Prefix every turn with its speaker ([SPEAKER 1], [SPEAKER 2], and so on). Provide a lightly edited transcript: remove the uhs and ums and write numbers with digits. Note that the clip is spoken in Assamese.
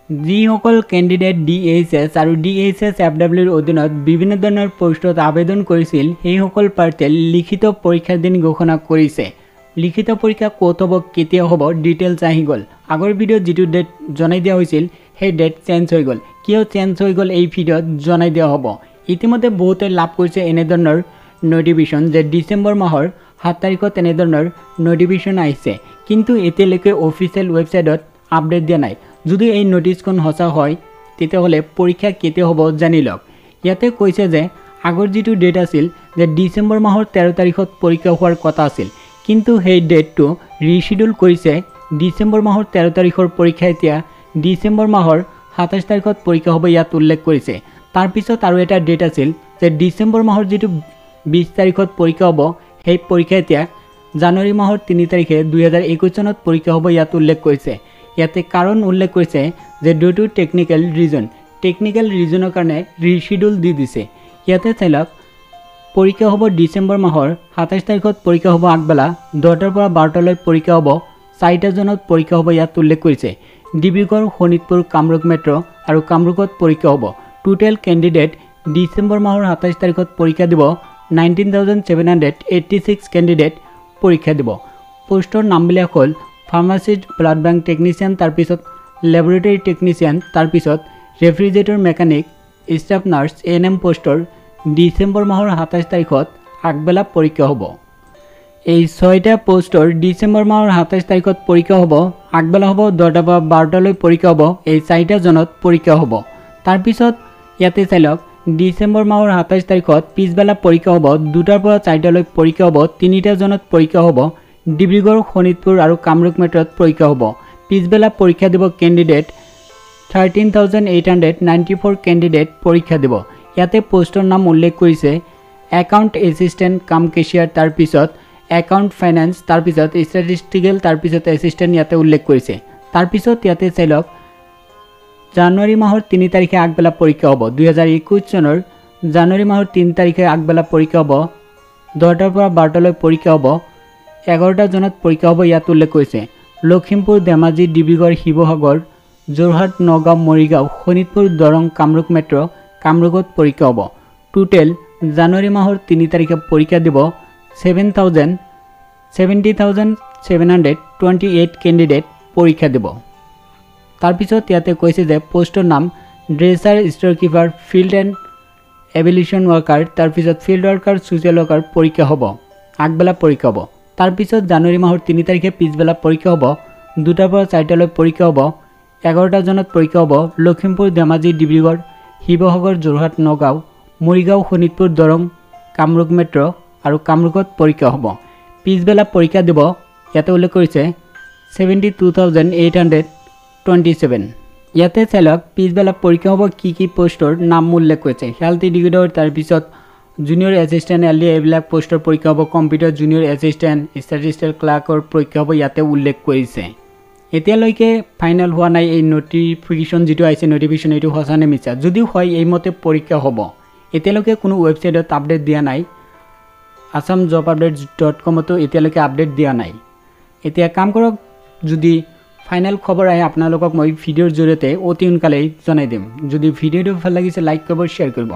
[SPEAKER 1] যিসকল কেণ্ডিডেট DHS আৰু DHS FWৰ অধীনত বিভিন্ন ধৰণৰ পোষ্টত আবেদন কৰিছিল সেইসকল প্ৰাৰ্থীয়ে লিখিত পৰীক্ষাৰ দিন ঘোষণা কৰিছে। লিখিত পৰীক্ষা ক'ত হ'ব কেতিয়া হ'ব ডিটেইলছ আহি গ'ল। আগৰ ভিডিঅ'ত যিটো ডেট জনাই দিয়া হৈছিল সেই ডেট চেঞ্জ হৈ গ'ল। কিয় চেঞ্জ হৈ গ'ল এই ভিডিঅ'ত জনাই দিয়া হ'ব। ইতিমধ্যে বহুতে লাভ কৰিছে এনেধৰণৰ নটিফিকেশ্যন যে ডিচেম্বৰ মাহৰ 7 তাৰিখত এনেধৰণৰ নটিফিকেশ্যন আহিছে, কিন্তু এতিয়ালৈকে অফিচিয়েল ৱেবছাইটত আপডেট দিয়া নাই। যদি এই নোটিছখন সঁচা হয় তেতিয়াহ'লে পৰীক্ষা কেতিয়া হ'ব জানি লওক। ইয়াতে কৈছে যে আগৰ যিটো ডেট আছিল যে ডিচেম্বৰ মাহৰ 13 তাৰিখত পৰীক্ষা হোৱাৰ কথা আছিল, কিন্তু সেই ডেটটো ৰিচিডিউল কৰিছে। ডিচেম্বৰ মাহৰ 13 তাৰিখৰ পৰীক্ষা এতিয়া ডিচেম্বৰ মাহৰ 27 তাৰিখত পৰীক্ষা হ'ব ইয়াত উল্লেখ কৰিছে। তাৰপিছত আৰু এটা ডেট আছিল যে ডিচেম্বৰ মাহৰ যিটো 20 তাৰিখত পৰীক্ষা হ'ব সেই পৰীক্ষা এতিয়া জানুৱাৰী মাহৰ 3 তাৰিখে 2021 চনত পৰীক্ষা হ'ব ইয়াত উল্লেখ কৰিছে। ইয়াতে কাৰণ উল্লেখ কৰিছে যে ডিউ টু টেকনিক্যাল ৰিজনৰ কাৰণে ৰিচিডিউল দি দিছে। ইয়াতে চাই লওক পৰীক্ষা হ'ব ডিচেম্বৰ মাহৰ 27 তাৰিখত পৰীক্ষা হ'ব আগবেলা 10টাৰ পৰা 12টালৈ পৰীক্ষা হ'ব 4টা জনত পৰীক্ষা হ'ব ইয়াত উল্লেখ কৰিছে। ডিব্ৰুগড়, শোণিতপুৰ, কামৰূপ মেট্ৰ' আৰু কামৰূপত পৰীক্ষা হ'ব। টোটেল কেণ্ডিডেট ডিচেম্বৰ মাহৰ 27 তাৰিখত পৰীক্ষা দিব 19,786 কেণ্ডিডেট পৰীক্ষা দিব। পোষ্টৰ নামবিলাক হ'ল ফাৰ্মাচিষ্ট, ব্লাড বেংক টেকনিচিয়ান, তাৰপিছত লেবৰেটৰী টেকনিচিয়ান, তাৰপিছত refrigerator mechanic, staff nurse, ANM পোষ্টৰ ডিচেম্বৰ মাহৰ 27 তাৰিখত আগবেলা পৰীক্ষা হ'ব। এই 6টা পোষ্টৰ ডিচেম্বৰ মাহৰ 27 তাৰিখত পৰীক্ষা হ'ব, আগবেলা হ'ব 10টাৰ পৰা 12টালৈ পৰীক্ষা হ'ব। এই 4টা জনত পৰীক্ষা হ'ব। তাৰপিছত ইয়াতে চাই লওক ডিচেম্বৰ মাহৰ 27 তাৰিখত পিছবেলা পৰীক্ষা হ'ব, 2টাৰ পৰা 4টালৈ পৰীক্ষা হ'ব, 3টা জনত পৰীক্ষা হ'ব। ডিব্ৰুগড়, শোণিতপুৰ আৰু কামৰূপ মেট্ৰত পৰীক্ষা হ'ব। পিছবেলা পৰীক্ষা দিব কেণ্ডিডেট 13,894 কেণ্ডিডেট পৰীক্ষা দিব। ইয়াতে পোষ্টৰ নাম উল্লেখ কৰিছে একাউণ্ট এছিষ্টেণ্ট কাম কেচিয়াৰ, তাৰপিছত একাউণ্ট ফাইনেন্স, তাৰপিছত ষ্টেটিষ্টিকেল, তাৰপিছত এছিষ্টেণ্ট ইয়াতে উল্লেখ কৰিছে। তাৰপিছত ইয়াতে চাই লওক জানুৱাৰী মাহৰ 3 তাৰিখে আগবেলা পৰীক্ষা হ'ব। 2021 চনৰ জানুৱাৰী মাহৰ 3 তাৰিখে আগবেলা পৰীক্ষা হ'ব, 10টাৰ পৰা 12টালৈ পৰীক্ষা হ'ব, 11টা জনত পৰীক্ষা হ'ব ইয়াত উল্লেখ কৰিছে। লখিমপুৰ, ধেমাজি, ডিব্ৰুগড়, শিৱসাগৰ, যোৰহাট, নগাঁও, মৰিগাঁও, শোণিতপুৰ, দৰং, কামৰূপ মেট্ৰ' কামৰূপত পৰীক্ষা হ'ব। টোটেল জানুৱাৰী মাহৰ 3 তাৰিখে পৰীক্ষা দিব 70,728 কেণ্ডিডেট পৰীক্ষা দিব। তাৰপিছত ইয়াতে কৈছে যে পোষ্টৰ নাম dresser, store keeper, field and evaluation worker, তাৰপিছত ফিল্ড ৱৰ্কাৰ, ছ'চিয়েল ৱৰ্কাৰ পৰীক্ষা হ'ব, আগবেলা পৰীক্ষা হ'ব। তাৰপিছত জানুৱাৰী মাহৰ 3 তাৰিখে পিছবেলা পৰীক্ষা হ'ব, 2টাৰ পৰা 4টালৈ পৰীক্ষা হ'ব, 11টা জনত পৰীক্ষা হ'ব। লখিমপুৰ, ধেমাজি, ডিব্ৰুগড়, শিৱসাগৰ, যোৰহাট, নগাঁও, মৰিগাঁও, শোণিতপুৰ, দৰং, কামৰূপ মেট্ৰ' আৰু কামৰূপত পৰীক্ষা হ'ব। পিছবেলা পৰীক্ষা দিব ইয়াতে উল্লেখ কৰিছে 72,827। ইয়াতে চাই লওক পিছবেলা পৰীক্ষা হ'ব কি পোষ্টৰ নাম উল্লেখ কৰিছে। হেল্থ এডুকেটৰ, তাৰপিছত জুনিয়ৰ এছিষ্টেণ্ট, LD এইবিলাক পোষ্টৰ পৰীক্ষা হ'ব। কম্পিউটাৰ জুনিয়ৰ এছিষ্টেণ্ট, ষ্টেটিষ্টিকেল ক্লাৰ্কৰ পৰীক্ষা হ'ব ইয়াতে উল্লেখ কৰিছে। এতিয়ালৈকে ফাইনেল হোৱা নাই এই নটিফিকেশ্যন যিটো আহিছে নটিফিকেশ্যন এইটো সঁচা নে মিছা। যদিও হয় এইমতে পৰীক্ষা হ'ব। এতিয়ালৈকে কোনো ৱেবছাইটত আপডেট দিয়া নাই। assamjobupdates.com-তো এতিয়ালৈকে আপডেট দিয়া নাই। এতিয়া কাম কৰক, যদি ফাইনেল খবৰ আহে আপোনালোকক মই ভিডিঅ'ৰ জৰিয়তে অতি সোনকালেই জনাই দিম। যদি ভিডিঅ'টো ভাল লাগিছে লাইক কৰিব, শ্বেয়াৰ কৰিব।